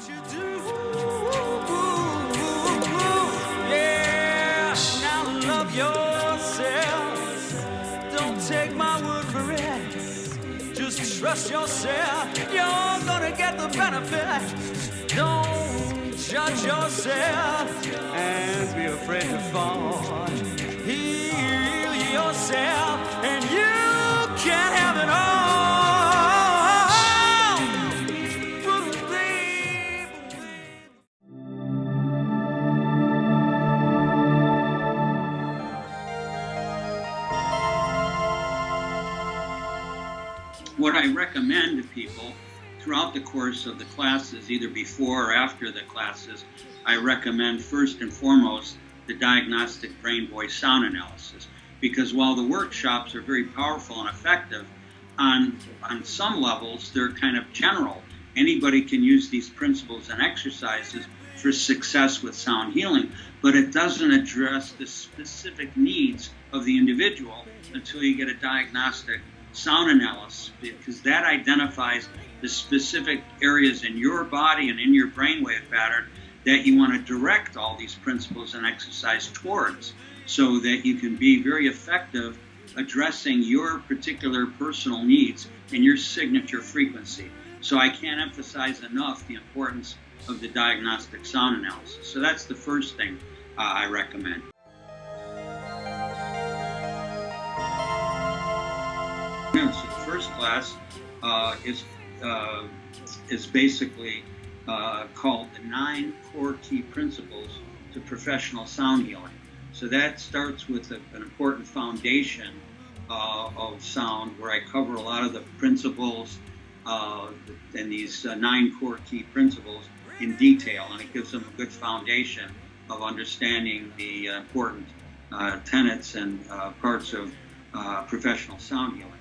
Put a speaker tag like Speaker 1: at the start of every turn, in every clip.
Speaker 1: you do. Yeah, now love yourself. Don't take my word for it. Just trust yourself. You're gonna get the benefit. Don't judge yourself and be afraid to fall. Heal yourself and you can have it all.
Speaker 2: What I recommend to people throughout the course of the classes, either before or after the classes, I recommend first and foremost the diagnostic brain voice sound analysis. Because while the workshops are very powerful and effective, on some levels they're kind of general. Anybody can use these principles and exercises for success with sound healing, but it doesn't address the specific needs of the individual until you get a diagnostic sound analysis, because that identifies the specific areas in your body and in your brainwave pattern that you want to direct all these principles and exercise towards, so that you can be very effective addressing your particular personal needs and your signature frequency. So I can't emphasize enough the importance of the diagnostic sound analysis. So that's the first thing I recommend. So the first class is basically called the 9 core key principles to professional sound healing. So that starts with an important foundation of sound, where I cover a lot of the principles and these 9 core key principles in detail, and it gives them a good foundation of understanding the important tenets and parts of professional sound healing.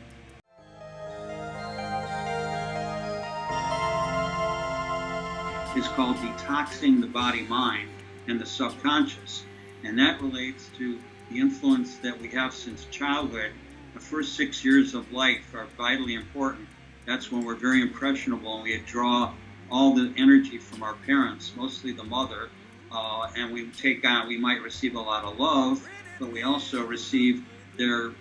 Speaker 2: Is called Detoxing the Body, Mind, and the Subconscious. And that relates to the influence that we have since childhood. The first 6 years of life are vitally important. That's when we're very impressionable and we draw all the energy from our parents, mostly the mother, and we might receive a lot of love, but we also receive their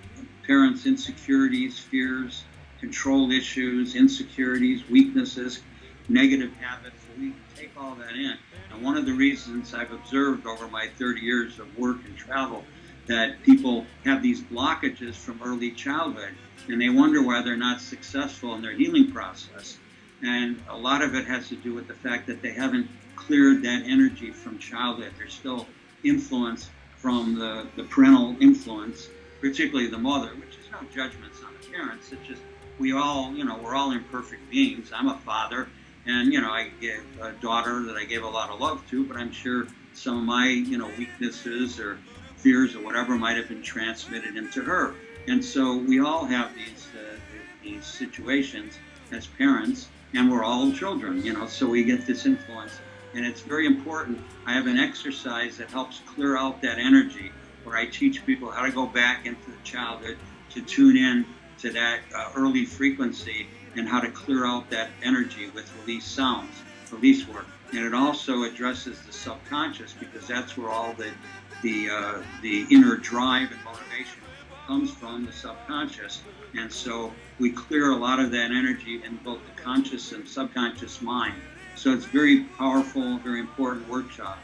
Speaker 2: parents' insecurities, fears, control issues, insecurities, weaknesses, negative habits. We take all that in. And one of the reasons I've observed over my 30 years of work and travel that people have these blockages from early childhood, and they wonder why they're not successful in their healing process. And a lot of it has to do with the fact that they haven't cleared that energy from childhood. There's still influence from the parental influence, particularly the mother, which is no judgments on the parents. It's just we're all imperfect beings. I'm a father. And, I gave a daughter that I gave a lot of love to, but I'm sure some of my, weaknesses or fears or whatever might have been transmitted into her. And so we all have these situations as parents, and we're all children, so we get this influence. And it's very important. I have an exercise that helps clear out that energy, where I teach people how to go back into the childhood to tune in to that early frequency, and how to clear out that energy with release sounds, release work. And it also addresses the subconscious, because that's where all the inner drive and motivation comes from, the subconscious. And so we clear a lot of that energy in both the conscious and subconscious mind. So it's very powerful, very important workshop.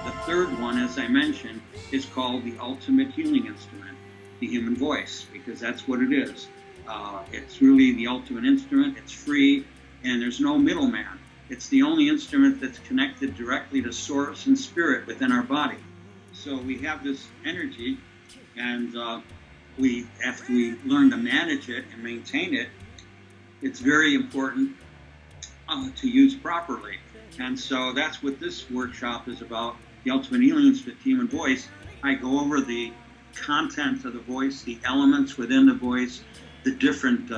Speaker 2: The third one, as I mentioned, is called the ultimate healing instrument, the human voice, because that's what it is. It's really the ultimate instrument. It's free, and there's no middleman. It's the only instrument that's connected directly to source and spirit within our body. So we have this energy, and after we learn to manage it and maintain it, it's very important to use properly. And so that's what this workshop is about, the ultimate healing instrument, human voice. I go over the content of the voice, the elements within the voice, the different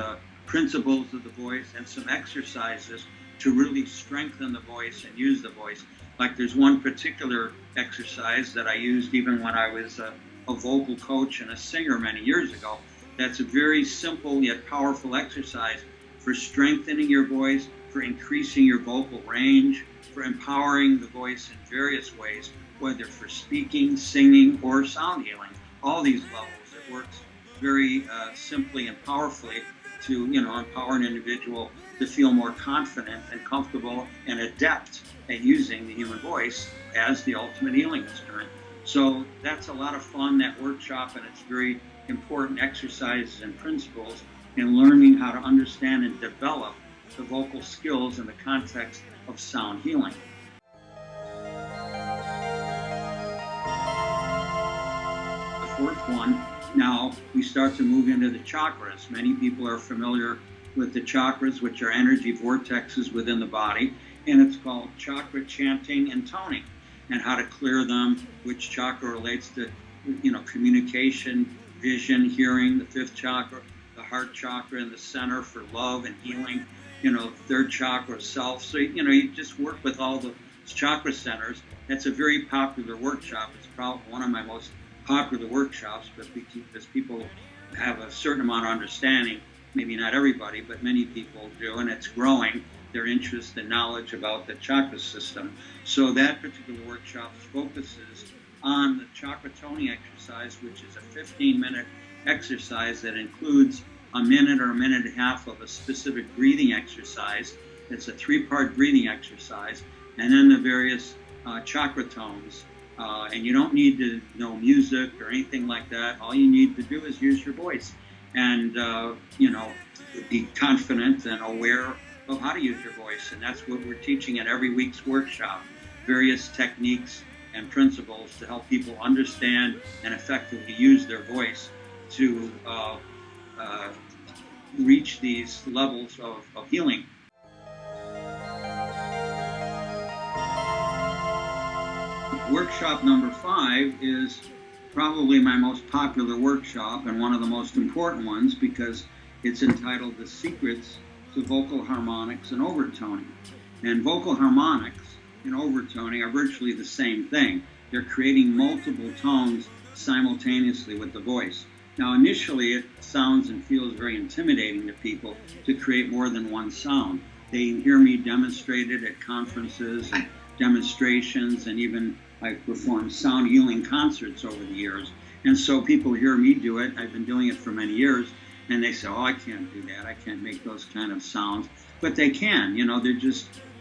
Speaker 2: principles of the voice, and some exercises to really strengthen the voice and use the voice. Like there's one particular exercise that I used even when I was a vocal coach and a singer many years ago, That's a very simple yet powerful exercise for strengthening your voice, for increasing your vocal range, for empowering the voice in various ways, whether for speaking, singing, or sound healing. All these levels, it works very simply and powerfully to empower an individual to feel more confident and comfortable and adept at using the human voice as the ultimate healing instrument. So that's a lot of fun, that workshop, and it's very important exercises and principles in learning how to understand and develop the vocal skills in the context of sound healing. The fourth one, now we start to move into the chakras. Many people are familiar with the chakras, which are energy vortexes within the body, and it's called chakra chanting and toning, and how to clear them, which chakra relates to communication, vision, hearing, the fifth chakra, the heart chakra in the center for love and healing, third chakra, self. So, you just work with all the chakra centers. That's a very popular workshop. It's probably one of my most popular workshops, but because people have a certain amount of understanding, maybe not everybody, but many people do, and it's growing their interest and knowledge about the chakra system. So that particular workshop focuses on the chakra toning exercise, which is a 15-minute exercise that includes a minute or a minute and a half of a specific breathing exercise. It's a 3-part breathing exercise, and then the various chakra tones. And you don't need to know music or anything like that. All you need to do is use your voice and, be confident and aware of how to use your voice. And that's what we're teaching at every week's workshop, various techniques and principles to help people understand and effectively use their voice to reach these levels of healing. Workshop number 5 is probably my most popular workshop and one of the most important ones because it's entitled The Secrets to Vocal Harmonics and Overtoning. And vocal harmonics and overtoning are virtually the same thing. They're creating multiple tones simultaneously with the voice. Now, initially, it sounds and feels very intimidating to people to create more than one sound. They hear me demonstrate it at conferences and demonstrations, and even I've performed sound healing concerts over the years. And so people hear me do it. I've been doing it for many years, and they say, "Oh, I can't do that. I can't make those kind of sounds." But they can.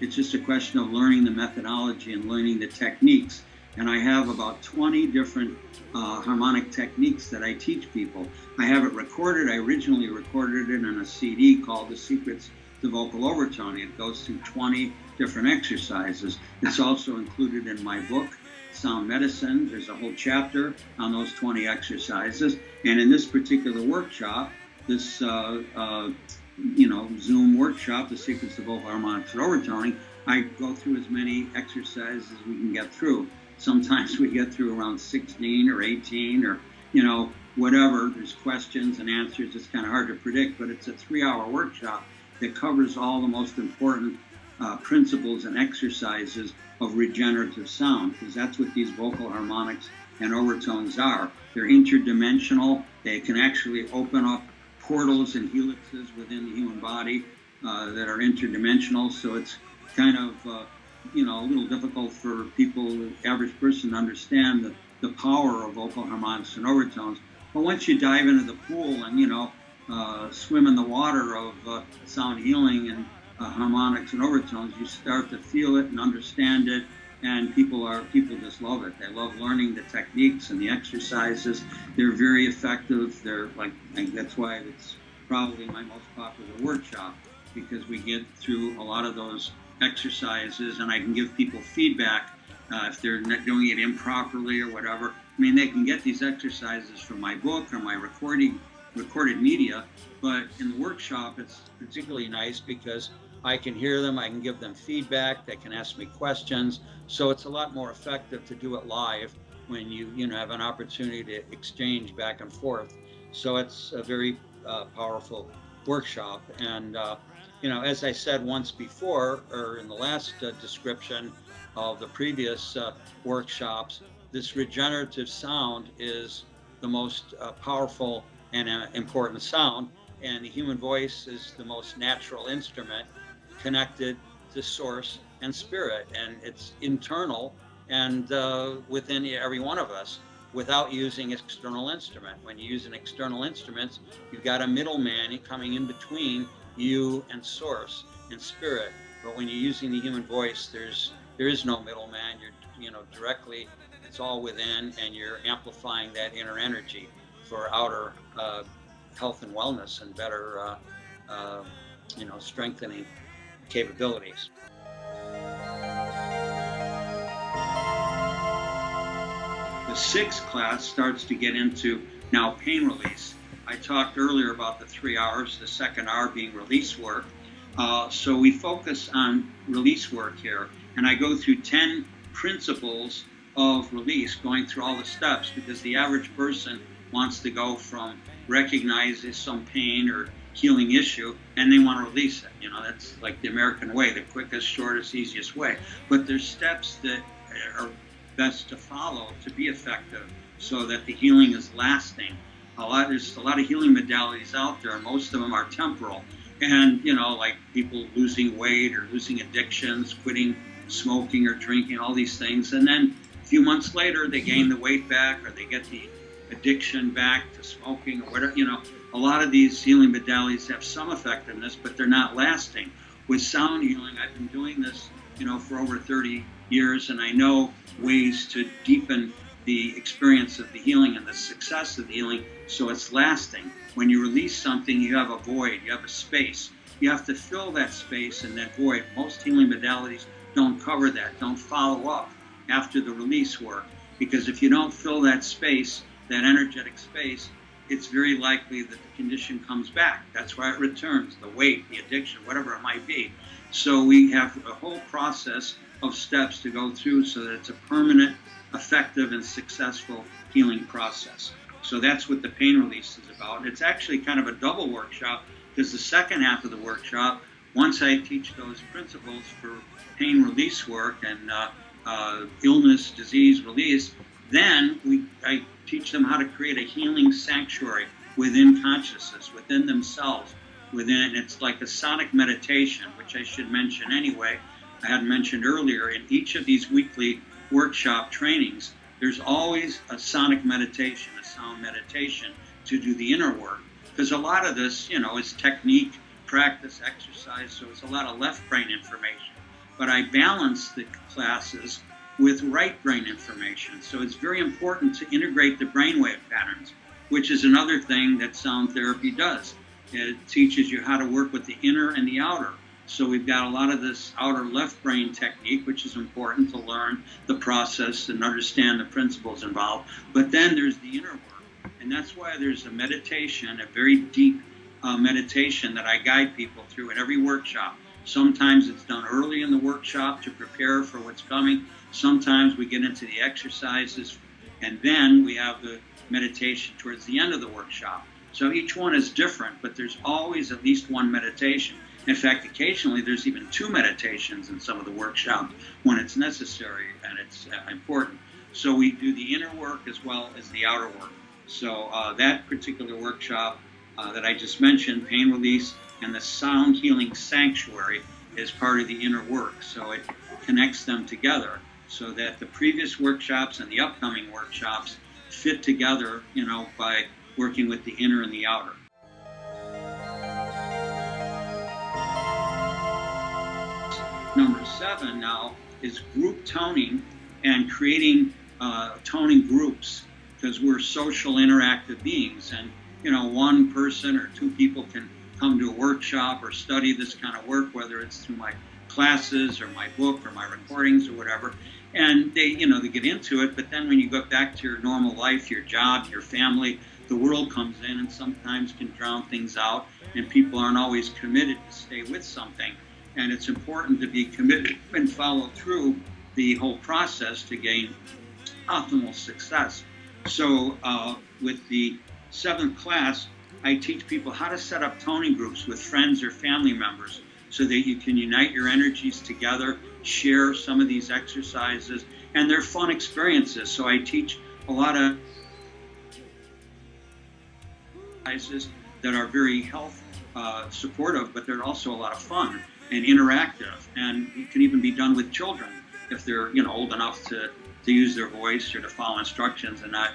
Speaker 2: It's just a question of learning the methodology and learning the techniques. And I have about 20 different harmonic techniques that I teach people. I have it recorded. I originally recorded it in a CD called The Secrets to Vocal Overtoning. It goes through 20 different exercises. It's also included in my book, Sound Medicine. There's a whole chapter on those 20 exercises. And in this particular workshop, this Zoom workshop, The Secrets to Vocal Harmonics and Overtoning, I go through as many exercises as we can get through. Sometimes we get through around 16 or 18 or, whatever. There's questions and answers. It's kind of hard to predict, but it's a 3-hour workshop that covers all the most important principles and exercises of regenerative sound, because that's what these vocal harmonics and overtones are. They're interdimensional. They can actually open up portals and helixes within the human body that are interdimensional. So it's kind of, a little difficult for people, the average person, to understand the power of vocal harmonics and overtones. But once you dive into the pool and, swim in the water of sound healing and harmonics and overtones, you start to feel it and understand it, and people just love it. They love learning the techniques and the exercises. They're very effective. That's why it's probably my most popular workshop, because we get through a lot of those exercises, and I can give people feedback if they're not doing it improperly or whatever. They can get these exercises from my book or my recorded media, but in the workshop it's particularly nice because I can hear them, I can give them feedback, they can ask me questions, so it's a lot more effective to do it live when you have an opportunity to exchange back and forth. So it's a very powerful workshop. And as I said once before, or in the last description of the previous workshops, this regenerative sound is the most powerful and an important sound. And the human voice is the most natural instrument connected to source and spirit. And it's internal and within every one of us without using external instrument. When you use an external instruments, you've got a middleman coming in between you and source and spirit. But when you're using the human voice, there is no middleman. You're directly, it's all within, and you're amplifying that inner energy for outer health and wellness and better strengthening capabilities. The sixth class starts to get into now pain release. I talked earlier about the 3 hours, the second hour being release work. So we focus on release work here, and I go through 10 principles of release, going through all the steps, because the average person wants to go from recognizing some pain or healing issue and they want to release it. That's like the American way, the quickest, shortest, easiest way. But there's steps that best to follow to be effective so that the healing is lasting. There's a lot of healing modalities out there, and most of them are temporal. And, like people losing weight or losing addictions, quitting smoking or drinking, all these things. And then a few months later, they gain the weight back or they get the addiction back to smoking or whatever. A lot of these healing modalities have some effectiveness, but they're not lasting. With sound healing, I've been doing this, for over 30 years, and I know ways to deepen the experience of the healing and the success of the healing so it's lasting. When you release something, you have a void, you have a space. You have to fill that space and that void. Most healing modalities don't cover that, don't follow up after the release work, because if you don't fill that space, that energetic space, it's very likely that the condition comes back. That's why it returns, the weight, the addiction, whatever it might be. So we have a whole process of steps to go through so that it's a permanent, effective, and successful healing process. So that's what the pain release is about. It's actually kind of a double workshop, because the second half of the workshop, once I teach those principles for pain release work and illness, disease release, then I teach them how to create a healing sanctuary within consciousness, within themselves. It's like a sonic meditation, which I should mention anyway. I had mentioned earlier, in each of these weekly workshop trainings, there's always a sonic meditation, a sound meditation to do the inner work. Because a lot of this, is technique, practice, exercise, so it's a lot of left brain information. But I balance the classes with right brain information. So it's very important to integrate the brainwave patterns, which is another thing that sound therapy does. It teaches you how to work with the inner and the outer. So we've got a lot of this outer left brain technique, which is important to learn the process and understand the principles involved. But then there's the inner work. And that's why there's a meditation, a very deep meditation that I guide people through at every workshop. Sometimes it's done early in the workshop to prepare for what's coming. Sometimes we get into the exercises, and then we have the meditation towards the end of the workshop. So each one is different, but there's always at least one meditation. In fact, occasionally there's even 2 meditations in some of the workshops when it's necessary and it's important. So we do the inner work as well as the outer work. So that particular workshop that I just mentioned, pain release and the sound healing sanctuary, is part of the inner work. So it connects them together so that the previous workshops and the upcoming workshops fit together, by working with the inner and the outer. Number 7 now is group toning and creating toning groups, because we're social interactive beings, and one person or 2 people can come to a workshop or study this kind of work, whether it's through my classes or my book or my recordings or whatever, and they get into it. But then when you go back to your normal life, your job, your family, the world comes in and sometimes can drown things out, and people aren't always committed to stay with something. And it's important to be committed and follow through the whole process to gain optimal success. So with the 7th class, I teach people how to set up toning groups with friends or family members so that you can unite your energies together, share some of these exercises, and they're fun experiences. So I teach a lot of exercises that are very health supportive, but they're also a lot of fun and interactive, and it can even be done with children if they're old enough to use their voice or to follow instructions and not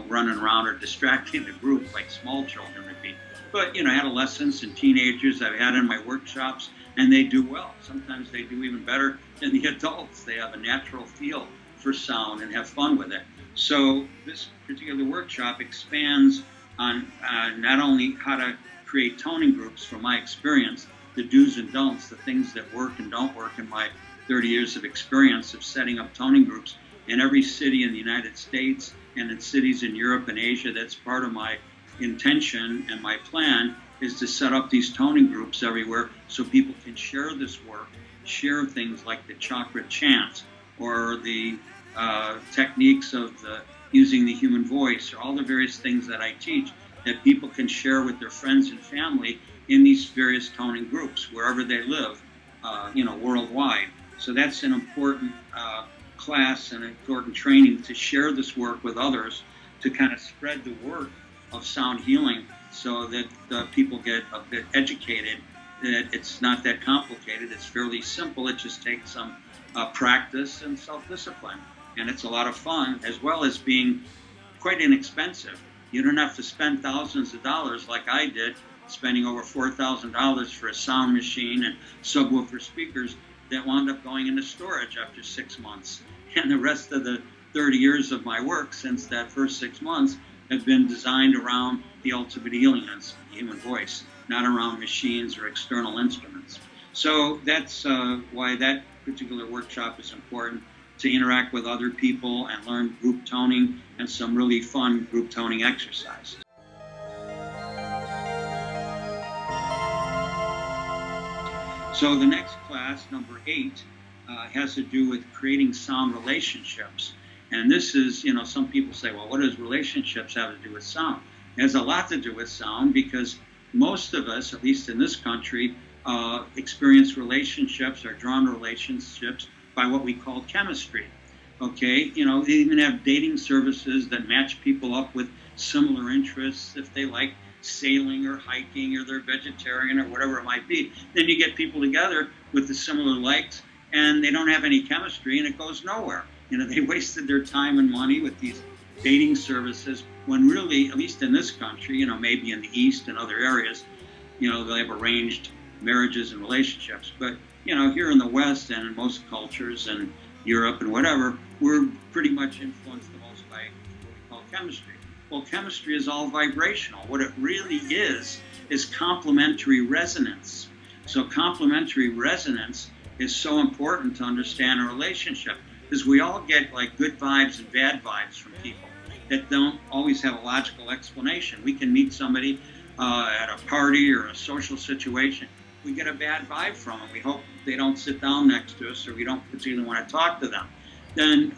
Speaker 2: running around or distracting the group like small children would be. But adolescents and teenagers I've had in my workshops, and they do well. Sometimes they do even better than the adults. They have a natural feel for sound and have fun with it. So this particular workshop expands on not only how to create toning groups from my experience, the do's and don'ts, the things that work and don't work in my 30 years of experience of setting up toning groups in every city in the United States and in cities in Europe and Asia. That's part of my intention, and my plan is to set up these toning groups everywhere so people can share this work, share things like the Chakra chant or the techniques of using the human voice, or all the various things that I teach that people can share with their friends and family in these various toning groups wherever they live, worldwide. So that's an important class and important training to share this work with others, to kind of spread the word of sound healing so that people get a bit educated, that it's not that complicated. It's fairly simple. It just takes some practice and self-discipline. And it's a lot of fun, as well as being quite inexpensive. You don't have to spend thousands of dollars like I did, spending over $4,000 for a sound machine and subwoofer speakers that wound up going into storage after 6 months. And the rest of the 30 years of my work since that first 6 months have been designed around the ultimate healing of the human voice, not around machines or external instruments. So that's why that particular workshop is important, to interact with other people and learn group toning and some really fun group toning exercises. So the next class, number 8, has to do with creating sound relationships. And this is, some people say, well, what does relationships have to do with sound? It has a lot to do with sound, because most of us, at least in this country, experience relationships or drawn relationships by what we call chemistry. Okay, they even have dating services that match people up with similar interests. If they like sailing or hiking, or they're vegetarian, or whatever it might be, then you get people together with the similar likes, and they don't have any chemistry, and it goes nowhere. They wasted their time and money with these dating services, when really, at least in this country, maybe in the East and other areas, they have arranged marriages and relationships. But, here in the West and in most cultures and Europe and whatever, we're pretty much influenced the most by what we call chemistry. Well, chemistry is all vibrational. What it really is complementary resonance. So complementary resonance is so important to understand a relationship, because we all get like good vibes and bad vibes from people that don't always have a logical explanation. We can meet somebody at a party or a social situation. We get a bad vibe from them. We hope they don't sit down next to us, or we don't particularly want to talk to them. Then,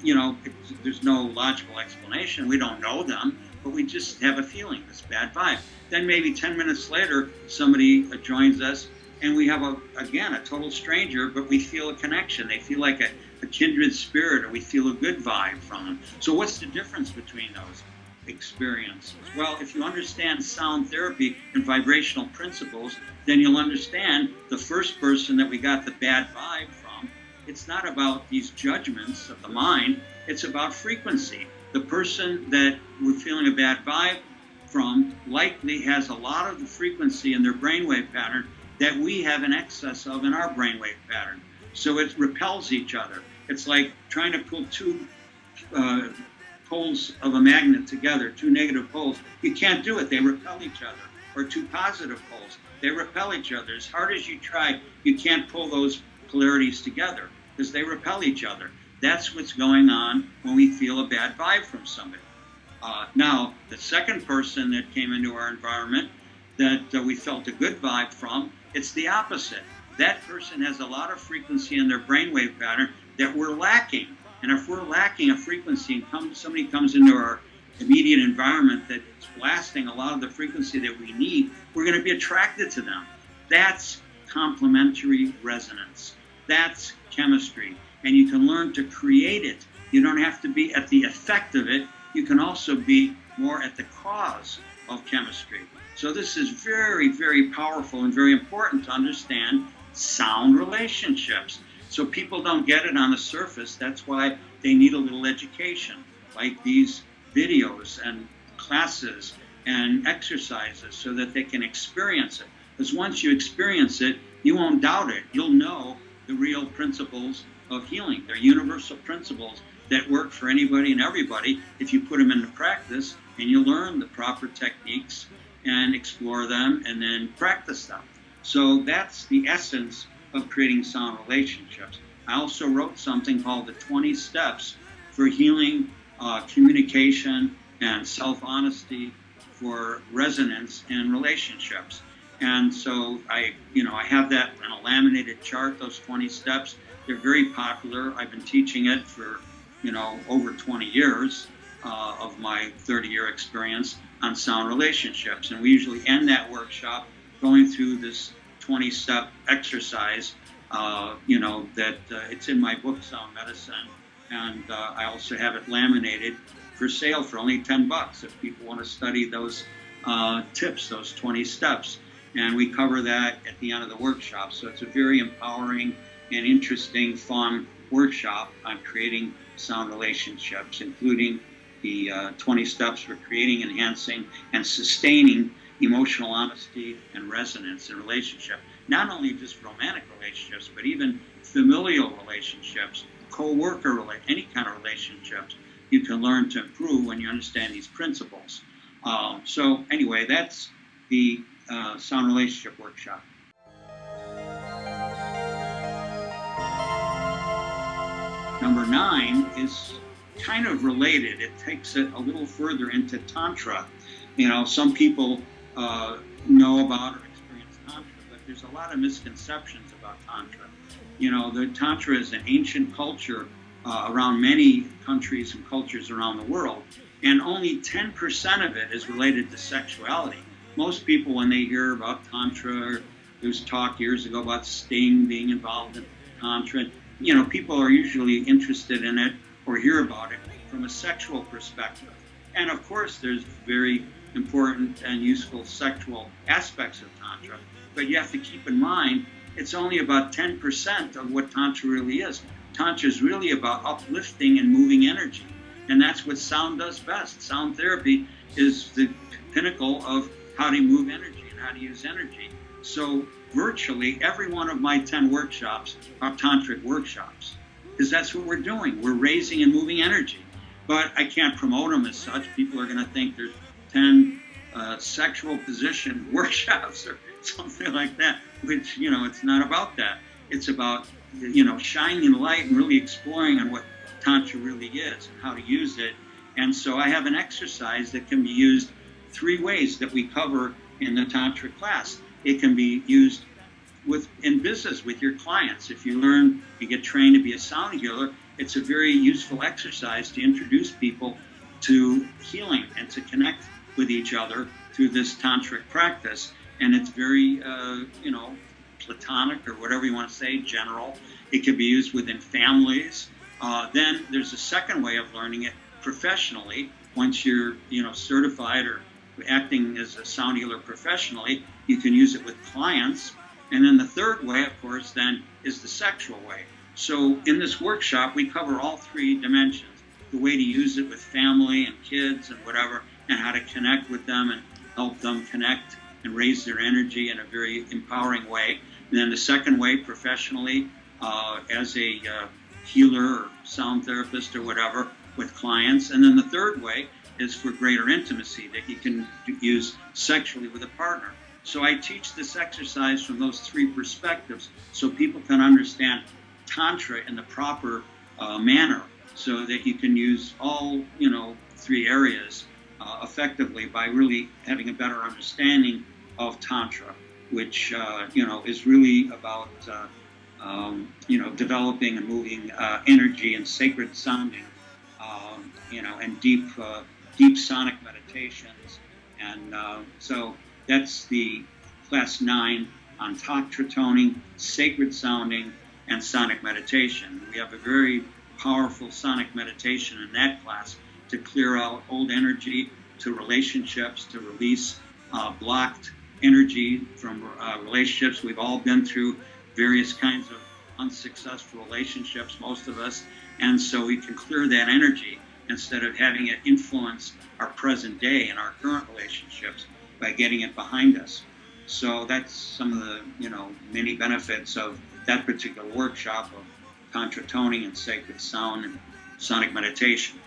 Speaker 2: there's no logical explanation. We don't know them, but we just have a feeling, this bad vibe. Then maybe 10 minutes later, somebody joins us, and we have, a total stranger, but we feel a connection. They feel like a kindred spirit, or we feel a good vibe from them. So what's the difference between those experiences? Well, if you understand sound therapy and vibrational principles, then you'll understand the first person that we got the bad vibe from. It's not about these judgments of the mind. It's about frequency. The person that we're feeling a bad vibe from likely has a lot of the frequency in their brainwave pattern that we have an excess of in our brainwave pattern. So it repels each other. It's like trying to pull two poles of a magnet together, two negative poles. You can't do it. They repel each other. Or two positive poles. They repel each other. As hard as you try, you can't pull those polarities together because they repel each other. That's what's going on when we feel a bad vibe from somebody. Now, the second person that came into our environment that we felt a good vibe from, it's the opposite. That person has a lot of frequency in their brainwave pattern that we're lacking. And if we're lacking a frequency and somebody comes into our immediate environment that's blasting a lot of the frequency that we need, we're going to be attracted to them. That's complementary resonance. That's chemistry. And you can learn to create it. You don't have to be at the effect of it. You can also be more at the cause of chemistry. So this is very, very powerful and very important to understand sound relationships. So people don't get it on the surface. That's why they need a little education, like these videos and classes and exercises, so that they can experience it. Because once you experience it, you won't doubt it. You'll know the real principles of healing. They're universal principles that work for anybody and everybody if you put them into practice and you learn the proper techniques and explore them and then practice them. So that's the essence of creating sound relationships. I also wrote something called the 20 Steps for Healing Communication and Self-Honesty for Resonance in Relationships. And so I have that in a laminated chart, those 20 steps. They're very popular. I've been teaching it for, over 20 years of my 30-year experience on sound relationships. And we usually end that workshop going through this 20-step exercise, that it's in my book, Sound Medicine. And I also have it laminated for sale for only $10 if people want to study those tips, those 20 steps. And we cover that at the end of the workshop. So it's a very empowering and interesting, fun workshop on creating sound relationships, including the 20 steps for creating, enhancing, and sustaining emotional honesty and resonance in relationship. Not only just romantic relationships, but even familial relationships, co-worker, any kind of relationships you can learn to improve when you understand these principles. So anyway, that's the Sound Relationship Workshop. Number 9 is kind of related. It takes it a little further into Tantra. Some people know about or experience Tantra, but there's a lot of misconceptions about Tantra. The Tantra is an ancient culture around many countries and cultures around the world, and only 10% of it is related to sexuality. Most people, when they hear about Tantra, there was talk years ago about Sting being involved in Tantra, people are usually interested in it or hear about it from a sexual perspective. And of course, there's very important and useful sexual aspects of Tantra, but you have to keep in mind it's only about 10% of what Tantra really is. Tantra is really about uplifting and moving energy, and that's what sound does best. Sound therapy is the pinnacle of how to move energy and how to use energy. So virtually every one of my 10 workshops are tantric workshops, because that's what we're doing. We're raising and moving energy. But I can't promote them as such. People are going to think there's 10 sexual position workshops or something like that, which, it's not about that. It's about, shining the light and really exploring on what Tantra really is and how to use it. And so I have an exercise that can be used 3 ways that we cover in the Tantra class. It can be used in business with your clients. If you get trained to be a sound healer, it's a very useful exercise to introduce people to healing and to connect with each other through this tantric practice. And it's very, platonic or whatever you want to say, general. It can be used within families. Then there's a second way of learning it professionally. Once you're, certified or acting as a sound healer professionally, you can use it with clients. And then the third way, of course, then is the sexual way. So in this workshop, we cover all 3 dimensions: the way to use it with family and kids and whatever, and how to connect with them and help them connect and raise their energy in a very empowering way. And then the second way, professionally, as a healer or sound therapist or whatever, with clients. And then the third way is for greater intimacy, that you can use sexually with a partner. So I teach this exercise from those 3 perspectives so people can understand Tantra in the proper manner, so that you can use all, 3 areas effectively by really having a better understanding of Tantra, which, is really about, developing and moving energy and sacred sounding, and deep sonic meditations. And so that's the class 9 on Tantra toning, sacred sounding, and sonic meditation. We have a very powerful sonic meditation in that class to clear out old energy, to relationships, to release blocked energy from relationships. We've all been through various kinds of unsuccessful relationships, most of us, and so we can clear that energy instead of having it influence our present day and our current relationships by getting it behind us. So that's some of the, many benefits of that particular workshop of Tantra toning and sacred sound and sonic meditation.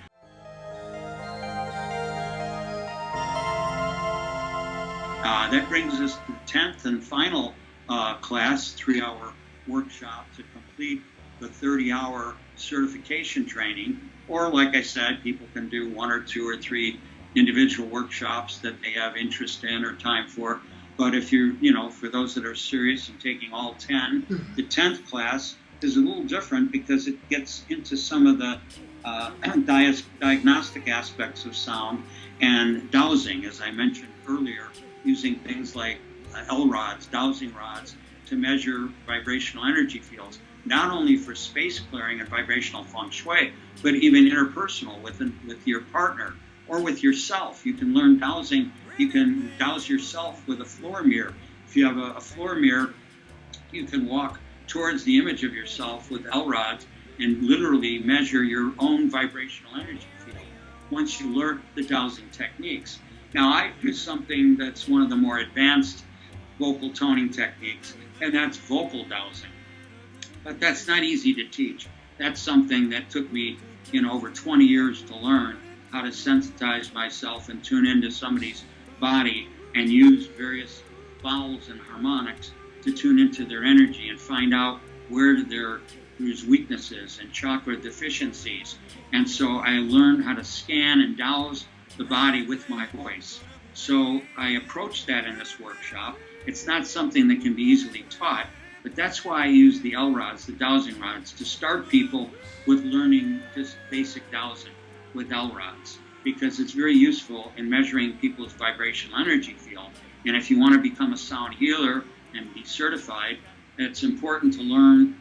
Speaker 2: That brings us to the 10th and final class, 3-hour workshop to complete the 30-hour certification training. Or, like I said, people can do 1 or 2 or 3 individual workshops that they have interest in or time for. But if you're, for those that are serious and taking all 10, the 10th class is a little different because it gets into some of the diagnostic aspects of sound and dowsing, as I mentioned earlier, using things like L-rods, dowsing rods, to measure vibrational energy fields, not only for space clearing and vibrational feng shui, but even interpersonal with your partner or with yourself. You can learn dowsing. You can douse yourself with a floor mirror. If you have a floor mirror, you can walk towards the image of yourself with L-rods and literally measure your own vibrational energy field once you learn the dowsing techniques. Now, I do something that's one of the more advanced vocal toning techniques, and that's vocal dowsing. But that's not easy to teach. That's something that took me, over 20 years to learn how to sensitize myself and tune into somebody's body and use various vowels and harmonics to tune into their energy and find out where there's weaknesses and chakra deficiencies. And so I learned how to scan and douse the body with my voice. So I approached that in this workshop. It's not something that can be easily taught, but that's why I use the L-rods, the dowsing rods, to start people with learning just basic dowsing with L-rods, because it's very useful in measuring people's vibrational energy field. And if you want to become a sound healer and be certified, it's important to learn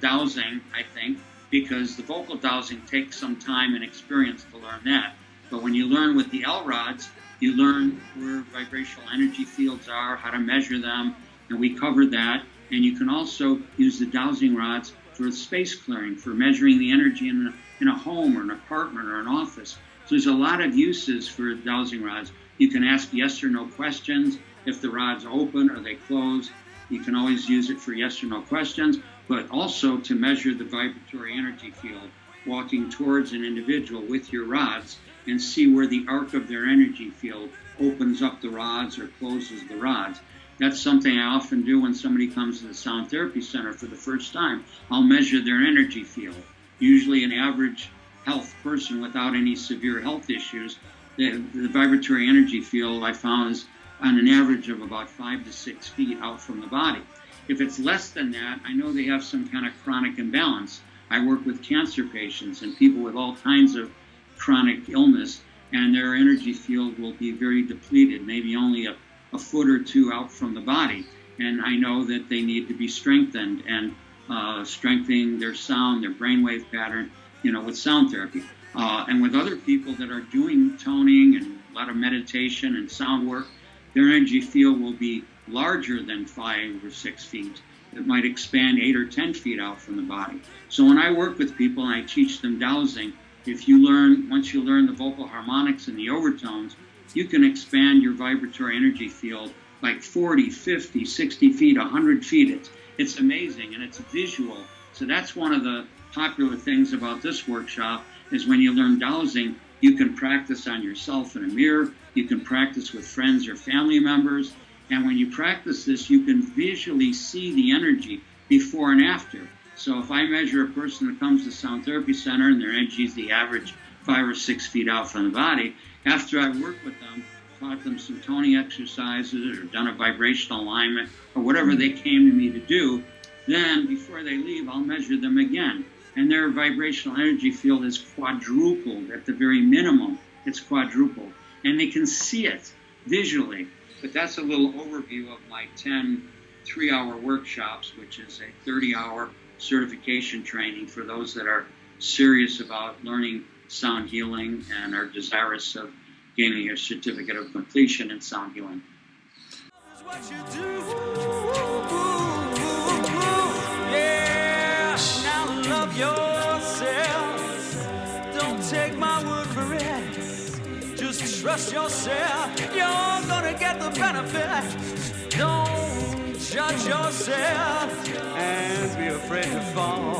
Speaker 2: dowsing, I think, because the vocal dowsing takes some time and experience to learn that. But when you learn with the L-rods, you learn where vibrational energy fields are, how to measure them, and we covered that. And you can also use the dowsing rods for space clearing, for measuring the energy in a home or an apartment or an office. So there's a lot of uses for dowsing rods. You can ask yes or no questions. If the rod's open or they close, you can always use it for yes or no questions, but also to measure the vibratory energy field, walking towards an individual with your rods and see where the arc of their energy field opens up the rods or closes the rods. That's something I often do when somebody comes to the Sound Therapy Center for the first time. I'll measure their energy field. Usually an average health person without any severe health issues, the vibratory energy field I found is on an average of about 5 to 6 feet out from the body. If it's less than that, I know they have some kind of chronic imbalance. I work with cancer patients and people with all kinds of chronic illness, and their energy field will be very depleted, maybe only a foot or 2 out from the body. And I know that they need to be strengthened and strengthening their sound, their brainwave pattern, with sound therapy. And with other people that are doing toning and a lot of meditation and sound work, their energy field will be larger than 5 or 6 feet. It might expand 8 or 10 feet out from the body. So when I work with people and I teach them dowsing, once you learn the vocal harmonics and the overtones, you can expand your vibratory energy field like 40, 50, 60 feet, 100 feet. It's amazing, and it's visual. So that's one of the popular things about this workshop is when you learn dowsing, you can practice on yourself in a mirror, you can practice with friends or family members, and when you practice this, you can visually see the energy before and after. So if I measure a person that comes to the Sound Therapy Center and their energy is the average 5 or 6 feet out from the body, after I work with them, taught them some toning exercises or done a vibrational alignment or whatever they came to me to do, then before they leave, I'll measure them again. And their vibrational energy field is quadrupled. At the very minimum, it's quadrupled. And they can see it visually. But that's a little overview of my 10 3-hour workshops, which is a 30-hour certification training for those that are serious about learning sound healing and are desirous of gaining your certificate of completion in sound healing.
Speaker 1: What you do, yeah. Now love yourself. Don't take my word for it. Just trust yourself. You're gonna get the benefit. Don't judge yourself and be afraid to fall.